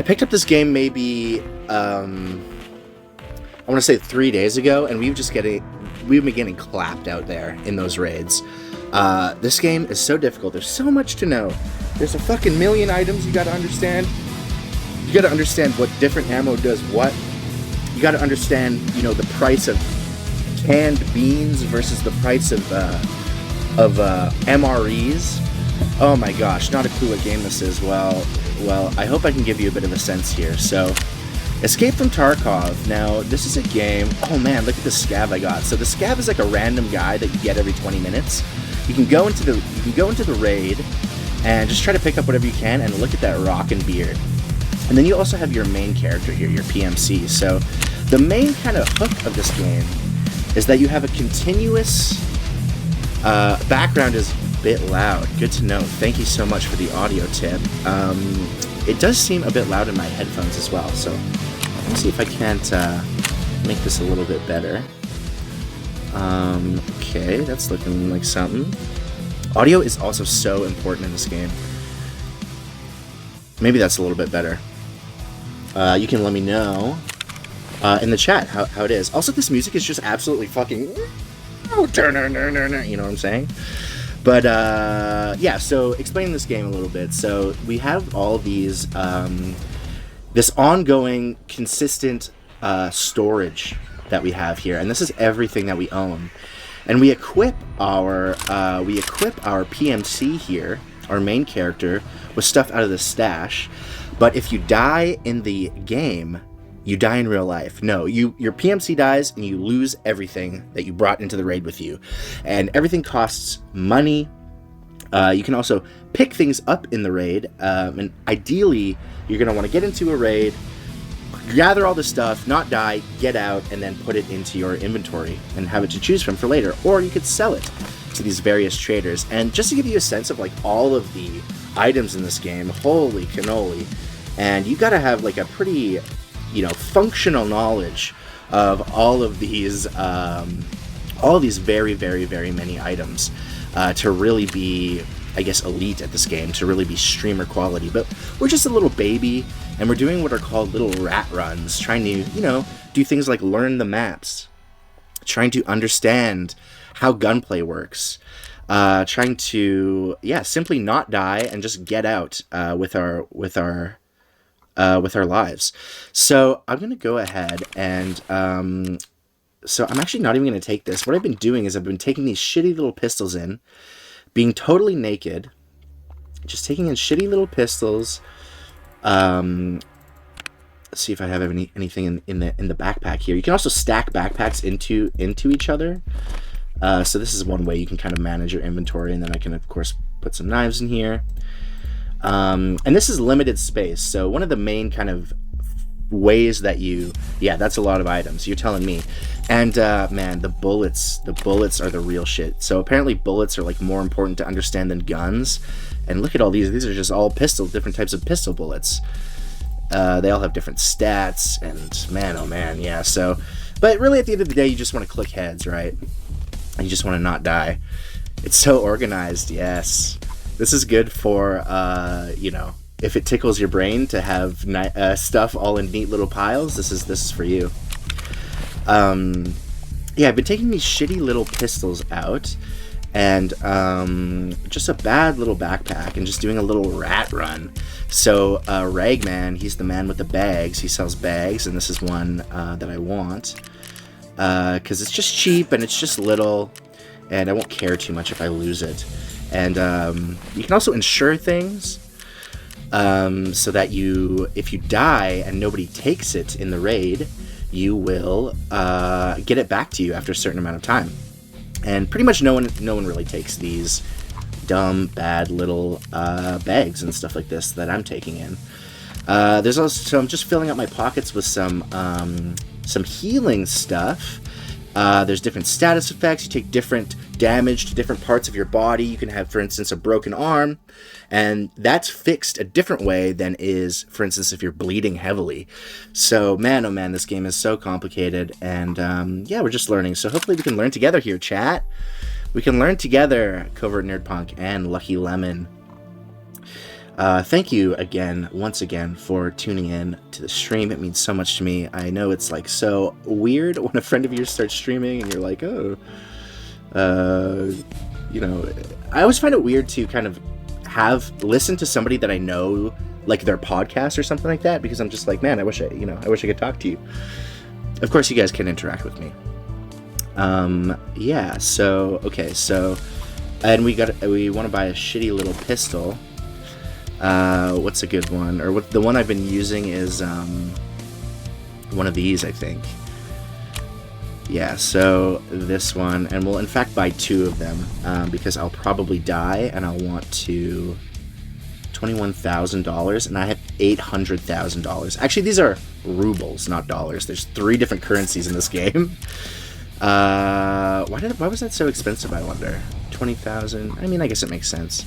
I picked up this game maybe, I want to say 3 days ago, and we've been getting clapped out there in those raids. This game is so difficult. There's so much to know. There's a fucking million items you gotta understand. You gotta understand what different ammo does what. You gotta understand, the price of canned beans versus the price of MREs. Oh my gosh, not a clue what game this is. Well, I hope I can give you a bit of a sense here. So, Escape from Tarkov. Now, this is a game. Oh man, look at the scav I got. So the scav is like a random guy that you get every 20 minutes. You can go into the raid and just try to pick up whatever you can, and look at that rockin' beard. And then you also have your main character here, your PMC. So the main kind of hook of this game is that you have a continuous background is a bit loud. Good to know. Thank you so much for the audio tip. It does seem a bit loud in my headphones as well, so let me see if I can't make this a little bit better. Okay, that's looking like something. Audio is also so important in this game. Maybe that's a little bit better. You can let me know in the chat how it is. Also, this music is just absolutely fucking... you know what I'm saying? But, yeah, so explaining this game a little bit. So we have all these, this ongoing, consistent storage that we have here. And this is everything that we own. And we equip our PMC here, our main character, with stuff out of the stash. But if you die in the game, you die in real life. No, your PMC dies and you lose everything that you brought into the raid with you. And everything costs money. You can also pick things up in the raid. And ideally, you're going to want to get into a raid, gather all the stuff, not die, get out, and then put it into your inventory and have it to choose from for later. Or you could sell it to these various traders. And just to give you a sense of like all of the items in this game, holy cannoli. And you got to have like a pretty... functional knowledge of all of these very, very, very many items to really be, I guess, elite at this game, to really be streamer quality. But we're just a little baby, and we're doing what are called little rat runs, trying to, do things like learn the maps, trying to understand how gunplay works, trying to, simply not die and just get out with our lives. So I'm going to go ahead and, so I'm actually not even going to take this. What I've been doing is I've been taking these shitty little pistols in, being totally naked, just taking in shitty little pistols. Let's see if I have anything in the backpack here. You can also stack backpacks into each other. So this is one way you can kind of manage your inventory, and then I can, of course, put some knives in here. And this is limited space, so one of the main kind of ways that that's a lot of items, you're telling me. And man, the bullets are the real shit. So apparently bullets are like more important to understand than guns. And look at all these are just all different types of pistol bullets. They all have different stats, and man, oh man, yeah. So, but really at the end of the day, you just want to click heads, right? And you just want to not die. It's so organized, yes. This is good for, if it tickles your brain to have stuff all in neat little piles. This is for you. I've been taking these shitty little pistols out, and just a bad little backpack, and just doing a little rat run. So Ragman, he's the man with the bags. He sells bags, and this is one that I want because it's just cheap and it's just little, and I won't care too much if I lose it. And you can also insure things so that if you die and nobody takes it in the raid, you will get it back to you after a certain amount of time. And pretty much no one really takes these dumb, bad little bags and stuff like this that I'm taking in. There's also, so I'm just filling up my pockets with some healing stuff. There's different status effects. You take different damage to different parts of your body. You can have, for instance, a broken arm, and that's fixed a different way than is, for instance, if you're bleeding heavily. So, man, oh man, this game is so complicated, and we're just learning. So hopefully we can learn together here, chat. We can learn together, Covert Nerd Punk and Lucky Lemon. Thank you again, once again, for tuning in to the stream. It means so much to me. I know it's like so weird when a friend of yours starts streaming and you're like, oh, you know, I always find it weird to kind of listen to somebody that I know, like their podcast or something like that, because I'm just like, man, I wish I could talk to you. Of course, you guys can interact with me. Yeah. So okay. So, and we want to buy a shitty little pistol. What's a good one? Or the one I've been using is one of these, I think. Yeah, so this one, and we'll in fact buy 2 of them, because I'll probably die, and I'll want to... $21,000, and I have $800,000. Actually, these are rubles, not dollars. There's 3 different currencies in this game. Why was that so expensive, I wonder? 20,000. I mean, I guess it makes sense.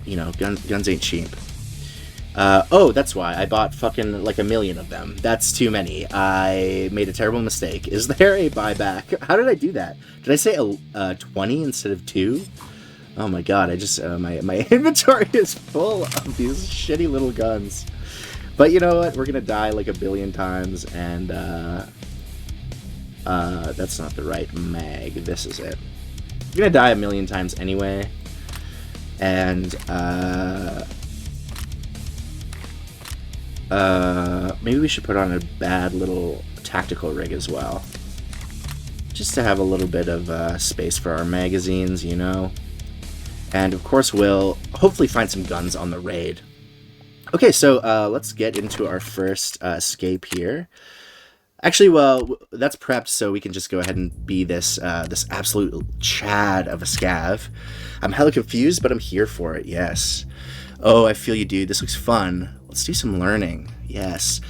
You know, guns ain't cheap. Oh, that's why I bought fucking like 1 million of them. That's too many. I made a terrible mistake. Is there a buyback? How did I do that? Did I say 20 instead of 2? Oh my god, I just my inventory is full of these shitty little guns. But you know what? We're gonna die like 1 billion times, and that's not the right mag. This is it. We're gonna die 1 million times anyway, and maybe we should put on a bad little tactical rig as well, just to have a little bit of space for our magazines, you know. And of course, we'll hopefully find some guns on the raid. Okay, so let's get into our first escape here. Actually, well, that's prepped, so we can just go ahead and be this this absolute Chad of a scav. I'm hella confused, but I'm here for it, yes. Oh, I feel you, dude. This looks fun. Let's do some learning. Yes.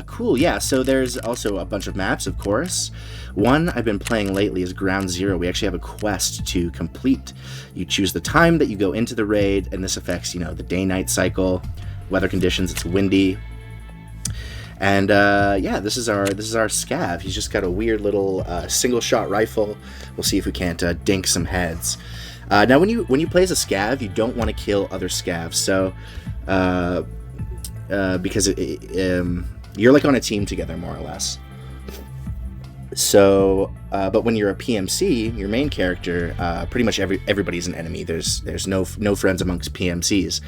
Cool, yeah, so there's also a bunch of maps, of course. One I've been playing lately is Ground Zero. We actually have a quest to complete. You choose the time that you go into the raid, and this affects, you know, the day-night cycle, weather conditions. It's windy. And yeah, this is our scav. He's just got a weird little single-shot rifle. We'll see if we can't dink some heads. Now, when you play as a scav, you don't want to kill other scavs. So, because you're like on a team together, more or less. So, but when you're a PMC, your main character, pretty much everybody's an enemy. There's no friends amongst PMCs.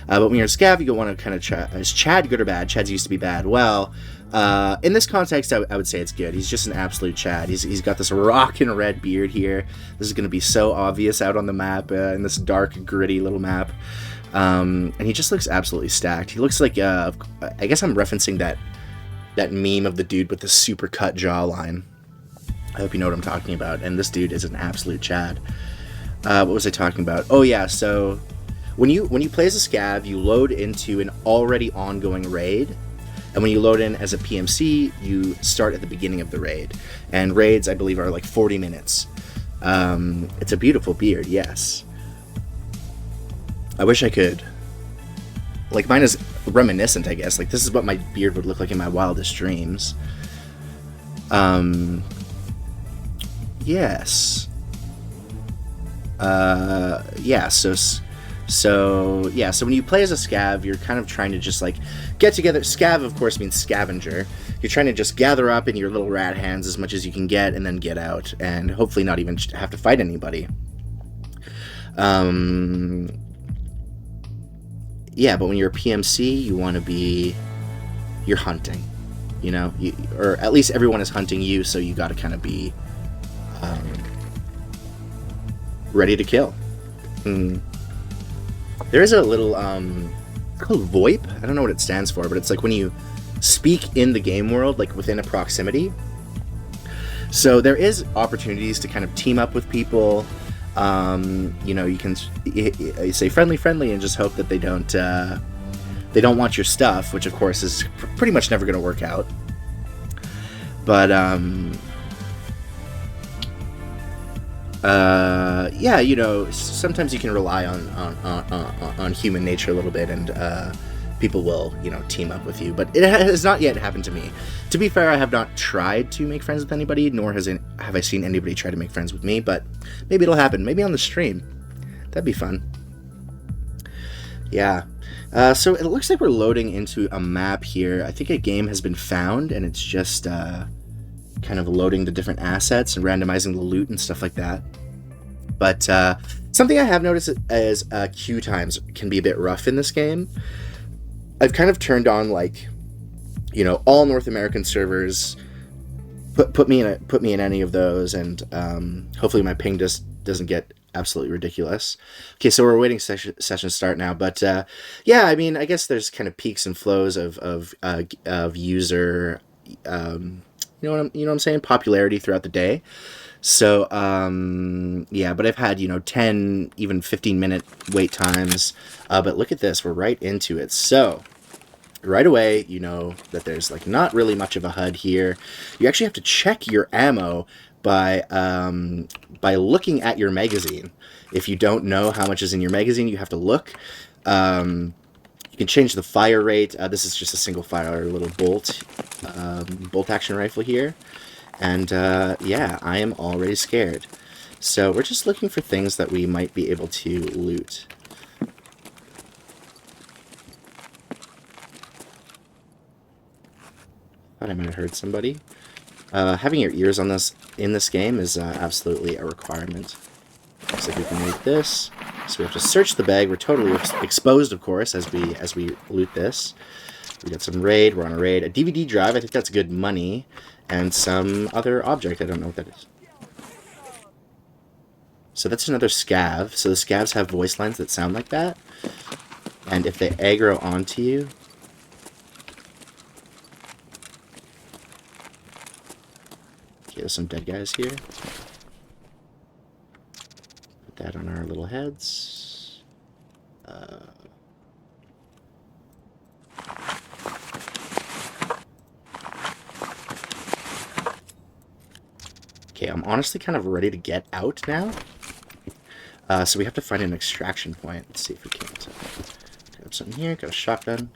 But when you're a scav, you want to kind of is Chad good or bad? Chad's used to be bad. Well, in this context, I would say it's good. He's just an absolute Chad. He's got this rockin' red beard here. This is going to be so obvious out on the map, in this dark, gritty little map. And he just looks absolutely stacked. He looks like, I guess I'm referencing that meme of the dude with the super cut jawline. I hope you know what I'm talking about. And this dude is an absolute Chad. What was I talking about? Oh yeah, so when you play as a scav, you load into an already ongoing raid. And when you load in as a PMC, you start at the beginning of the raid. And raids, I believe, are like 40 minutes. It's a beautiful beard, yes. I wish I could. Like, mine is reminiscent, I guess. Like, this is what my beard would look like in my wildest dreams. Yes. Yeah, so when you play as a scav, you're kind of trying to just, like, get together. Scav, of course, means scavenger. You're trying to just gather up in your little rat hands as much as you can get and then get out, and hopefully not even have to fight anybody. Yeah, but when you're a PMC, you want to be... You're hunting, you know? Or at least everyone is hunting you, so you got to kind of be ready to kill. There is a little... it's called VoIP. I don't know what it stands for, but it's like when you speak in the game world, like within a proximity. So there is opportunities to kind of team up with people. You know, you can say friendly and just hope that they don't want your stuff, which of course is pretty much never going to work out. But yeah, you know, sometimes you can rely on human nature a little bit, and people will, you know, team up with you. But it has not yet happened to me. To be fair, I have not tried to make friends with anybody, nor have I seen anybody try to make friends with me. But maybe it'll happen. Maybe on the stream. That'd be fun. Yeah. So it looks like we're loading into a map here. I think a game has been found, and it's just kind of loading the different assets and randomizing the loot and stuff like that. But something I have noticed is queue times can be a bit rough in this game. I've kind of turned on, like, all North American servers. Put me in any of those, and hopefully my ping just doesn't get absolutely ridiculous. Okay, so we're waiting session start now, but yeah, I mean, I guess there's kind of peaks and flows of user, you know what I'm saying, popularity throughout the day. So yeah, but I've had 10, even 15-minute wait times. But look at this, we're right into it. So right away, you know that there's like not really much of a HUD here. You actually have to check your ammo by looking at your magazine. If you don't know how much is in your magazine, you have to look. You can change the fire rate. This is just a single fire little bolt action rifle here. And yeah, I am already scared. So we're just looking for things that we might be able to loot. Thought I might have heard somebody. Having your ears on in this game is absolutely a requirement. Looks like we can loot this. So we have to search the bag. We're totally exposed, of course, as we loot this. We got some raid. We're on a raid. A DVD drive. I think that's good money. And some other object. I don't know what that is. So that's another scav. So the scavs have voice lines that sound like that. And if they aggro onto you... Okay, there's some dead guys here. Put that on our little heads. Okay, I'm honestly kind of ready to get out now. So we have to find an extraction point. Let's see if we can't. Grab something here. Got a shotgun.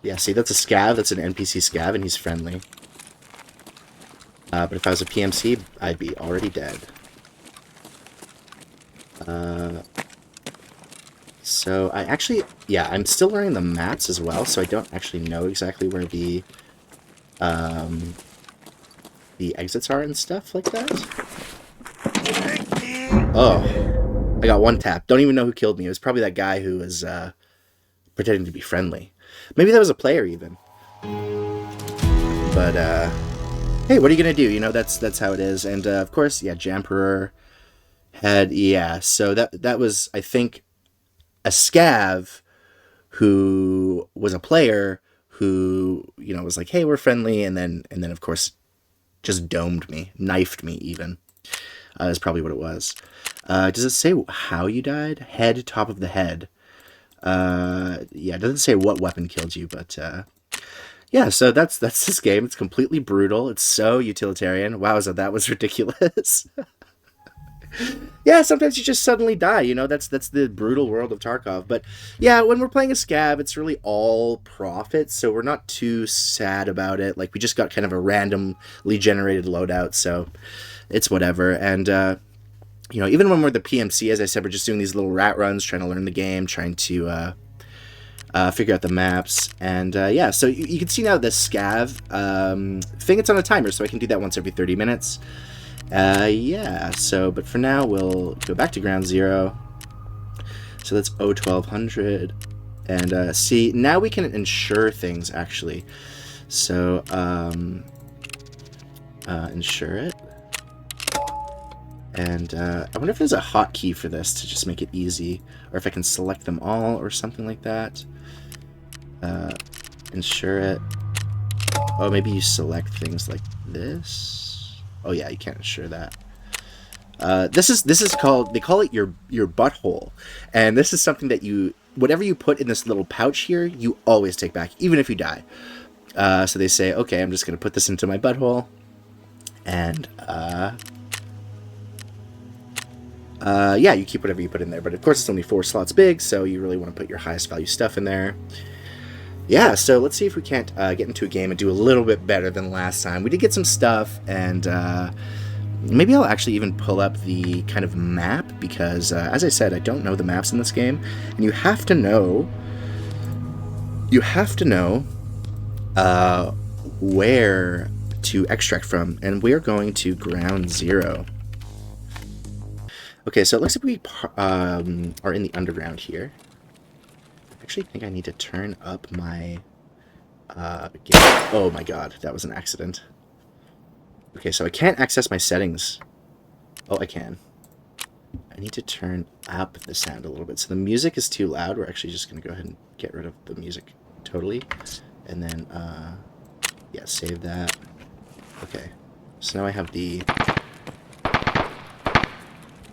Yeah, see, that's a scav. That's an NPC scav, and he's friendly. But if I was a PMC, I'd be already dead. So I actually... Yeah, I'm still learning the maps as well, so I don't actually know exactly where the exits are and stuff like that. Oh, I got one tap. Don't even know who killed me. It was probably that guy who was pretending to be friendly. Maybe that was a player even. But hey, what are you gonna do? You know, that's how it is. And of course, yeah, Jamperer had, yeah. So that was, I think, a scav who was a player who, you know, was like, hey, we're friendly, and then of course just domed me, knifed me even. That's probably what it was. Does it say how you died? Head, top of the head. Yeah, it doesn't say what weapon killed you, but yeah, so that's this game. It's completely brutal. It's so utilitarian. Wow, that was ridiculous. Yeah, sometimes you just suddenly die, you know, that's the brutal world of Tarkov. But yeah, when we're playing a scav, it's really all profit, so we're not too sad about it. Like, we just got kind of a randomly generated loadout, so it's whatever. And you know, even when we're the PMC, as I said, we're just doing these little rat runs, trying to learn the game, trying to figure out the maps. And yeah, so you can see now this scav thing, it's on a timer, so I can do that once every 30 minutes. Yeah, so, but for now, we'll go back to ground zero. So that's O1200. And see, now we can ensure things, actually. So, ensure it. And I wonder if there's a hotkey for this to just make it easy, or if I can select them all or something like that. Ensure it. Oh, maybe you select things like this. Oh yeah, you can't ensure that. This is called, they call it your butthole, and this is something that whatever you put in this little pouch here, you always take back, even if you die. So they say, okay, I'm just gonna put this into my butthole, and yeah, you keep whatever you put in there, but of course it's only 4 slots big, so you really want to put your highest value stuff in there. Yeah, so let's see if we can't get into a game and do a little bit better than last time. We did get some stuff, and Maybe I'll actually even pull up the kind of map, because as I said, I don't know the maps in this game, and you have to know uh, where to extract from, and we're going to ground 0. Okay, so it looks like we are in the underground here. I actually think I need to turn up my game. Oh my god, that was an accident. Okay, so I can't access my settings. Oh, I can. I need to turn up the sound a little bit. So the music is too loud. We're actually just going to go ahead and get rid of the music totally. And then, yeah, save that. Okay. So now I have the...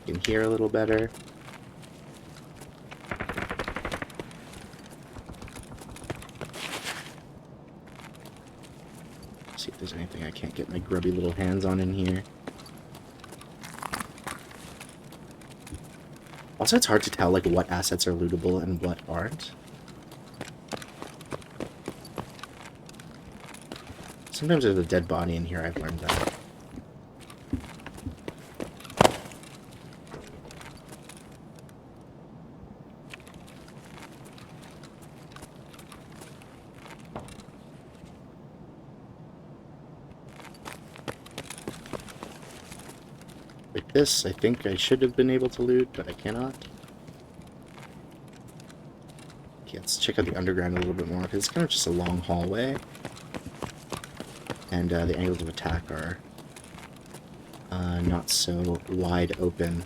You can hear a little better. See if there's anything I can't get my grubby little hands on in here. Also, it's hard to tell, like, what assets are lootable and what aren't. Sometimes there's a dead body in here, I've learned that. Like this, I think I should have been able to loot, but I cannot. Okay, let's check out the underground a little bit more, because it's kind of just a long hallway. And the angles of attack are not so wide open.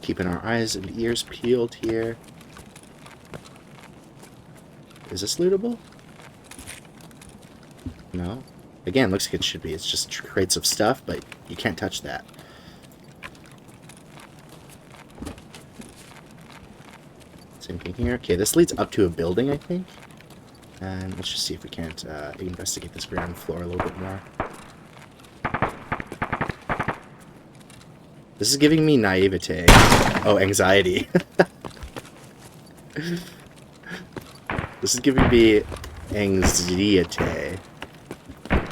Keeping our eyes and ears peeled here. Is this lootable? No. Again, looks like it should be. It's just crates of stuff, but you can't touch that. Same thing here. Okay, this leads up to a building, I think. And let's just see if we can't investigate this ground floor a little bit more. This is giving me naivete. Oh, anxiety. This is giving me anxiety.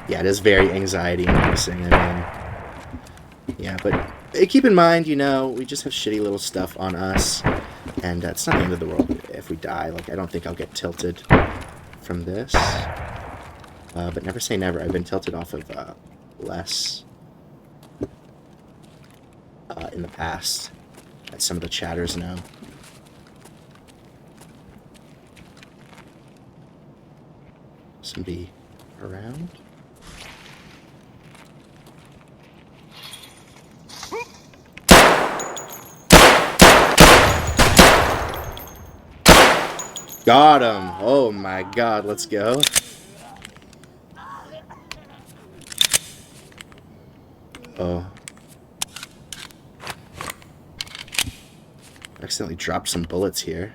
Yeah, it is very anxiety-inducing. I mean, yeah, but keep in mind, you know, we just have shitty little stuff on us, and it's not the end of the world if we die. Like, I don't think I'll get tilted from this. But never say never. I've been tilted off of less in the past, as some of the chatters know. Somebody around? Got him! Oh my god, let's go. Oh. Accidentally dropped some bullets here.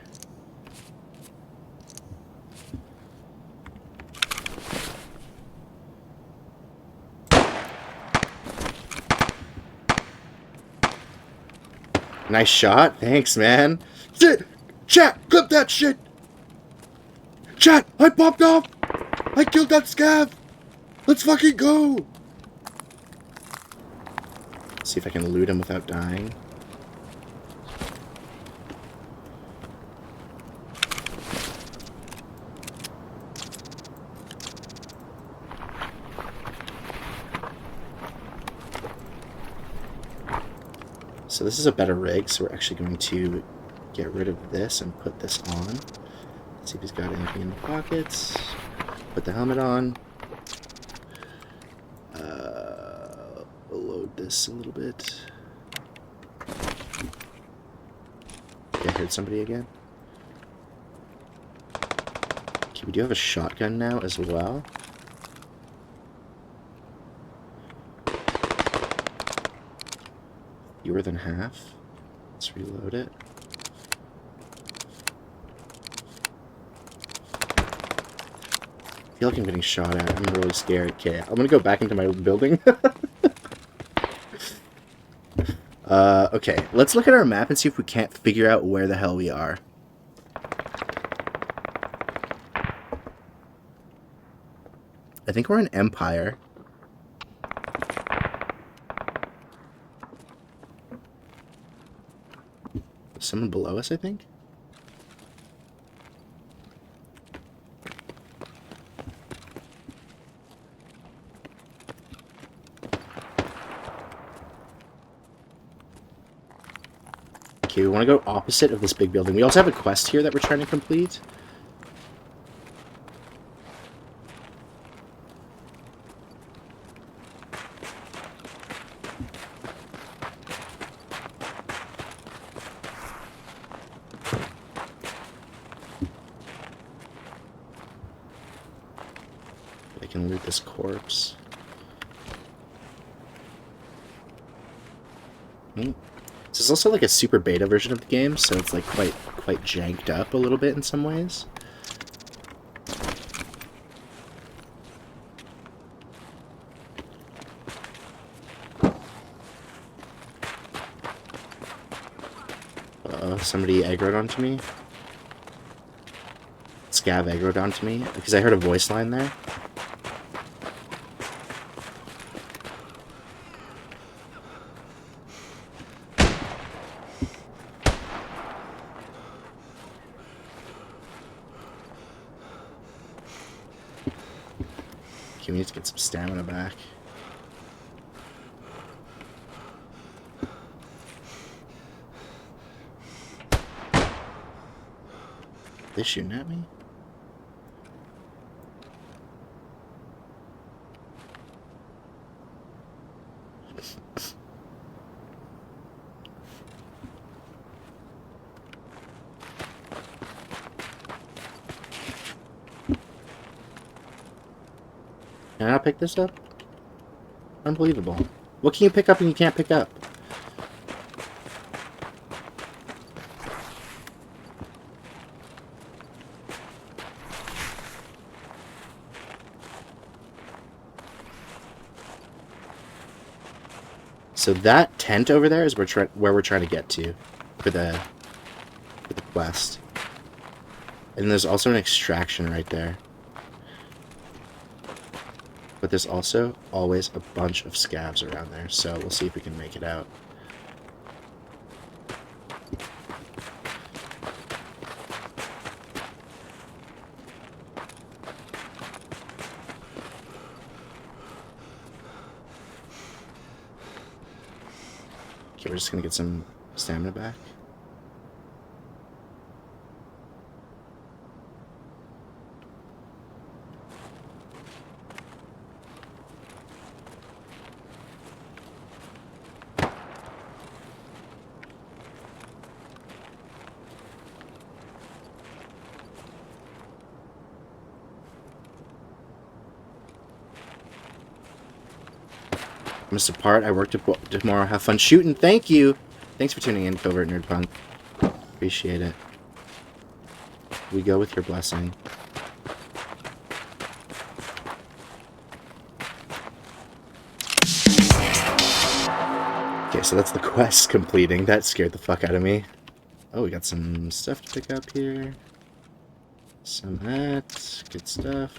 Nice shot. Thanks, man. Shit! Chat! Clip that shit! Chat! I popped off! I killed that scav! Let's fucking go! See if I can loot him without dying. So this is a better rig, so we're actually going to get rid of this and put this on. Let's see if he's got anything in the pockets. Put the helmet on. Load this a little bit. Okay, I heard somebody again. Okay, we do have a shotgun now as well. Fewer than half. Let's reload it. feel like I'm getting shot at. I'm really scared. Okay, I'm gonna go back into my building. Okay, let's look at our map and see if we can't figure out where the hell we are. I think we're in Empire. Someone below us, I think? Okay, we want to go opposite of this big building. We also have a quest here that we're trying to complete. I can loot this corpse. This is also like a super beta version of the game, so it's like quite janked up a little bit in some ways. Uh-oh, somebody aggroed onto me. Scav aggroed onto me, because I heard a voice line there. Okay, we need to get some stamina back. Are they shooting at me? Can I not pick this up? Unbelievable. What can you pick up and you can't pick up? So that tent over there is where we're trying to get to for the quest. And there's also an extraction right there. But there's also always a bunch of scavs around there, so we'll see if we can make it out. Okay, we're just gonna get some stamina back. Mr. Part, I work tomorrow. Have fun shooting. Thank you. Thanks for tuning in, Covert Nerd Punk. Appreciate it. We go with your blessing. Okay, so that's the quest completing. That scared the fuck out of me. Oh, we got some stuff to pick up here. Some of that. Good stuff.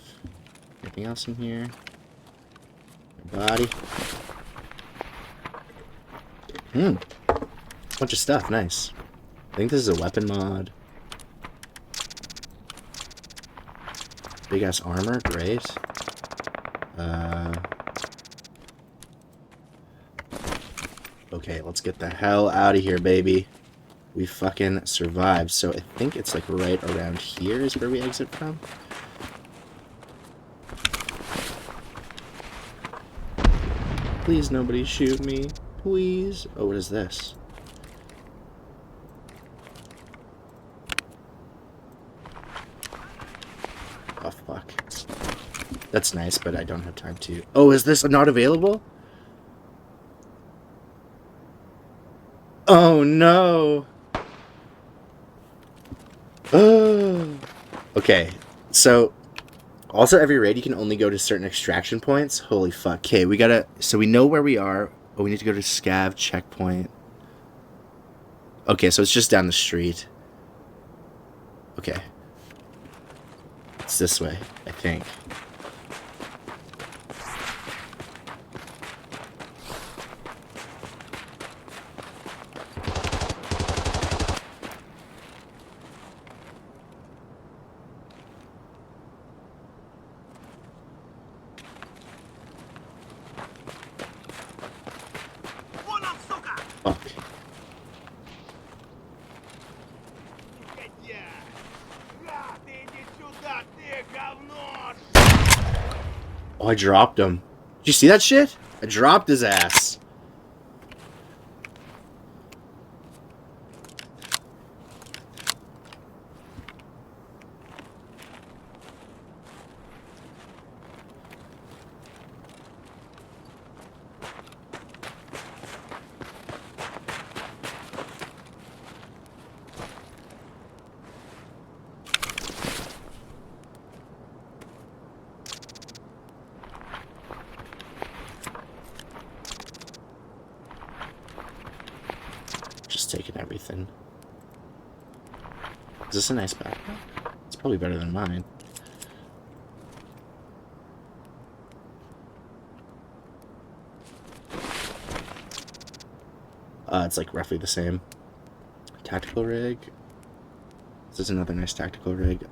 Anything else in here? Body. Bunch of stuff, nice. I think this is a weapon mod. Big ass armor, great. Okay, let's get the hell out of here, baby. We fucking survived. So I think it's like right around here is where we exit from. Please, nobody shoot me. Please. Oh, what is this? Oh, fuck. That's nice, but I don't have time to... Oh, is this not available? Oh, no. Oh. Okay, so Also, every raid you can only go to certain extraction points. Holy fuck. Okay, we gotta... So we know where we are. Oh, we need to go to Scav checkpoint. Okay, so it's just down the street. Okay. It's this way, I think. Fuck. Oh, I dropped him. Did you see that shit? I dropped his ass. Just taking everything. Is this a nice backpack? It's probably better than mine. It's like roughly the same. Tactical rig. This is another nice tactical rig.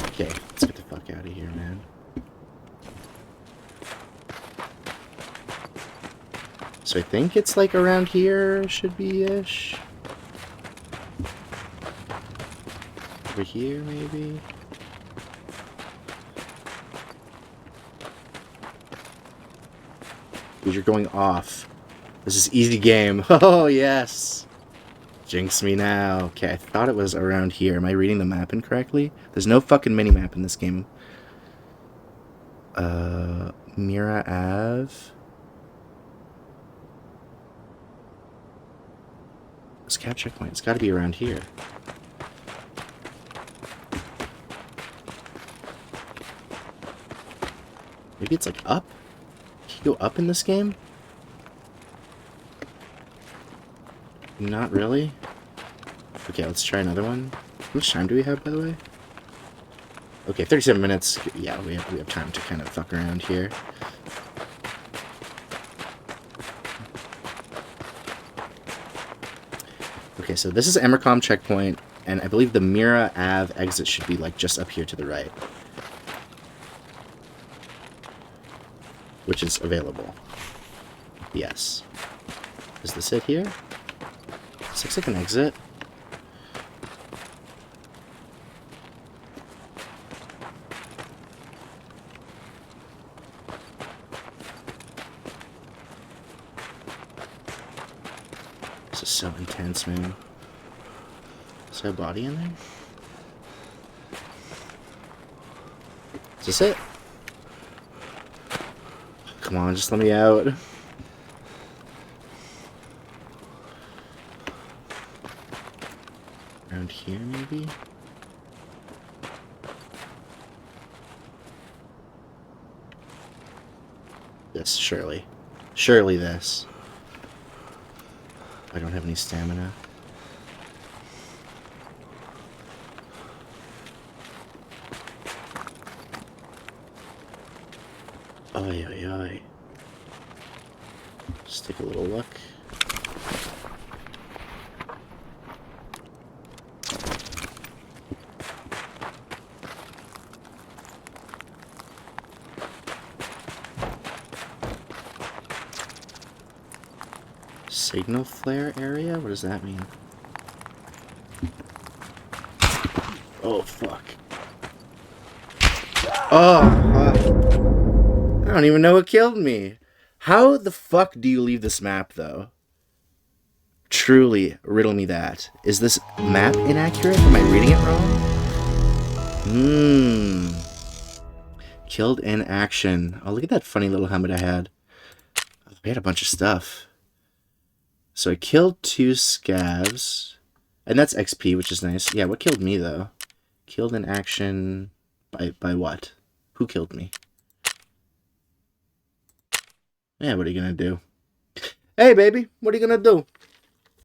Okay, let's get the fuck out of here, man. So I think it's like around here, should be-ish. Over here, maybe? Dude, you're going off. This is easy game. Oh, yes! Jinx me now. Okay, I thought it was around here. Am I reading the map incorrectly? There's no fucking mini-map in this game. Mira Ave. Scout checkpoint. It's gotta be around here. Maybe it's like up? Can you go up in this game? Not really. Okay, let's try another one. How much time do we have, by the way? Okay, 37 minutes. Yeah, we have time to kind of fuck around here. Okay, so this is Emercom checkpoint, and I believe the Mira Ave exit should be like just up here to the right. Which is available. Yes. Is this it here? This looks like an exit. This is so intense, man. Is there a body in there? Is this it? Come on, just let me out. Around here, maybe? This, surely. Surely this. I don't have any stamina. Oi, oi, oi. Just take a little look. Signal flare area? What does that mean? Oh, fuck. Oh, I don't even know what killed me. How the fuck do you leave this map, though? Truly, riddle me that. Is this map inaccurate? Am I reading it wrong? Killed in action. Oh, look at that funny little helmet I had. We had a bunch of stuff. So I killed 2 scavs. And that's XP, which is nice. Yeah, what killed me, though? Killed in action by what? Who killed me? Yeah, what are you gonna do? Hey, baby, what are you gonna do?